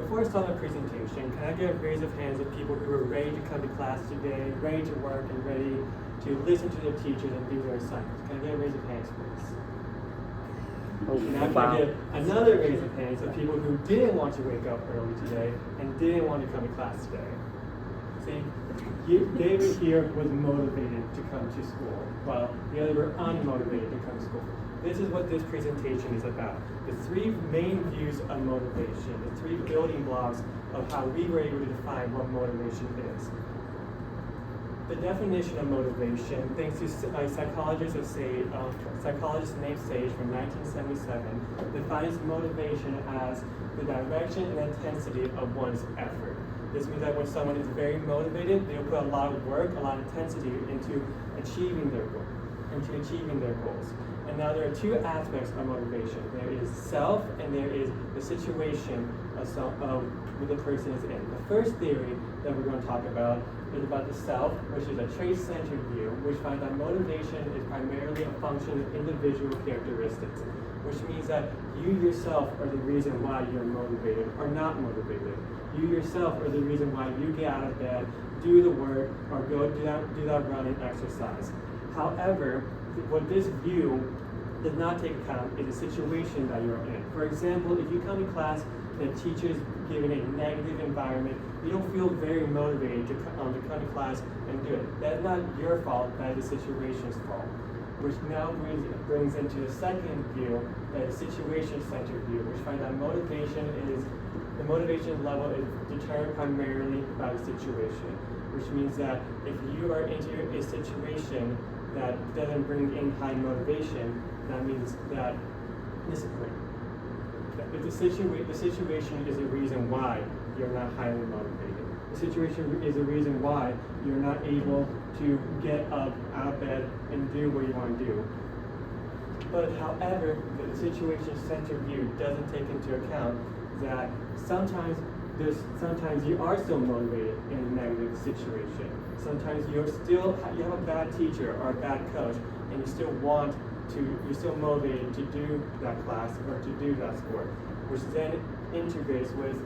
before I start my presentation, can I get a raise of hands of people who are ready to come to class today, ready to work, and ready to listen to their teachers and do their assignments? Can I get a raise of hands, please? Now can I get another raise of hands of people who didn't want to wake up early today and didn't want to come to class today? See, David here was motivated to come to school, while the others were unmotivated to come to school. This is what this presentation is about. The three main views of motivation, the three building blocks of how we were able to define what motivation is. The definition of motivation, thanks to a psychologist named Sage from 1977, defines motivation as the direction and intensity of one's effort. This means that when someone is very motivated, they'll put a lot of work, a lot of intensity into achieving their goals. And now there are two aspects of motivation. There is self, and there is the situation of what the person is in. The first theory that we're going to talk about is about the self, which is a trait-centered view, which finds that motivation is primarily a function of individual characteristics, which means that you yourself are the reason why you're motivated or not motivated. You yourself are the reason why you get out of bed, do the work, or go do that run and exercise. However, what this view does not take account is the situation that you're in. For example, if you come to class and the teacher is given a negative environment, you don't feel very motivated to come to class and do it. That's not your fault, that is the situation's fault. Which now brings into the second view, that is situation-centered view, which finds that the motivation level is determined primarily by the situation. Which means that if you are into a situation that doesn't bring in high motivation, that means that discipline. If the situation is a reason why you're not highly motivated. The situation is a reason why you're not able to get up out of bed and do what you want to do. But however, the situation-centered view doesn't take into account that sometimes you are still motivated in a negative situation. Sometimes you have a bad teacher or a bad coach, and you're still motivated to do that class or to do that sport, which then integrates with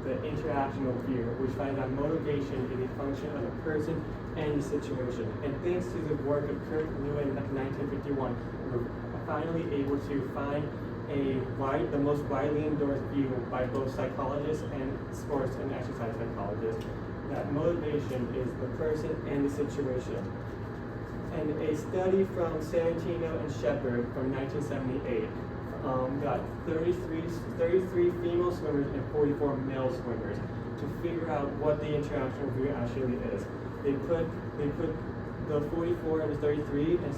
the interactional view, which finds that motivation is a function of the person and the situation. And thanks to the work of Kurt Lewin in 1951, we're finally able to find the most widely endorsed view by both psychologists and sports and exercise psychologists, that motivation is the person and the situation. And a study from Santino and Shepard from 1978 got 33 female swimmers and 44 male swimmers to figure out what the interactional view actually is. They put the 44 and the 33 and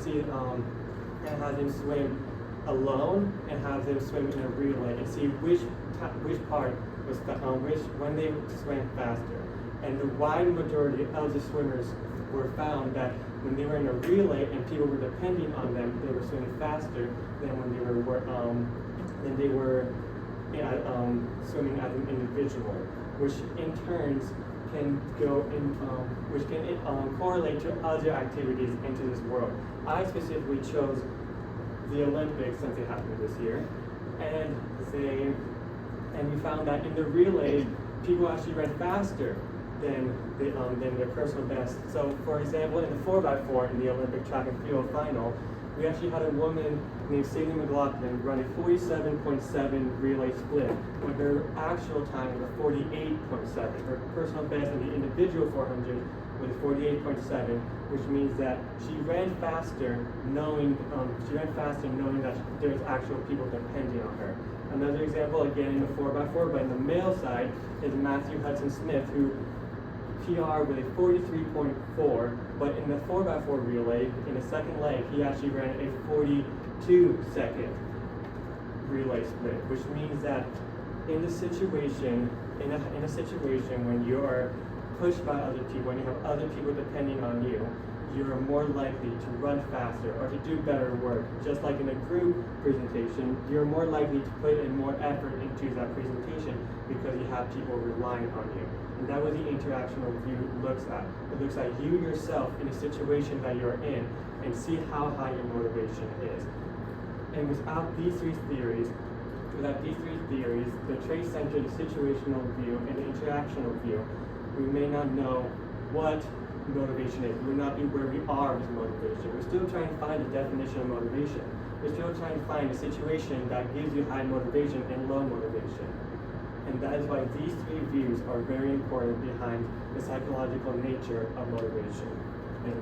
and have them swim alone and have them swim in a relay and see which part was when they swam faster. And the wide majority of the swimmers were found that when they were in a relay and people were depending on them, they were swimming faster than when they were swimming as an individual, which in turns can correlate to other activities into this world. I specifically chose the Olympics since it happened this year, and we found that in the relay, people actually ran faster than their personal best. So, for example, in the 4x4 in the Olympic track and field final, we actually had a woman named Sadie McLaughlin run a 47.7 relay split, but her actual time was a 48.7. Her personal best in the individual 400 was 48.7, which means that she ran faster knowing that there's actual people depending on her. Another example, again in the 4x4, but in the male side, is Matthew Hudson Smith, who PR with a 43.4, but in the 4x4 relay, in the second leg, he actually ran a 42-second relay split, which means that in a situation when you are pushed by other people, when you have other people depending on you, you're more likely to run faster or to do better work. Just like in a group presentation, you're more likely to put in more effort into that presentation because you have people relying on you. And that what the interactional view looks at. It looks at you yourself in a situation that you're in and see how high your motivation is. And without these three theories, without these three theories, the trait-centered, the situational view, and the interactional view, we may not know what motivation is. We will not be where we are with motivation. We're still trying to find the definition of motivation. We're still trying to find a situation that gives you high motivation and low motivation. And that is why these three views are very important behind the psychological nature of motivation. And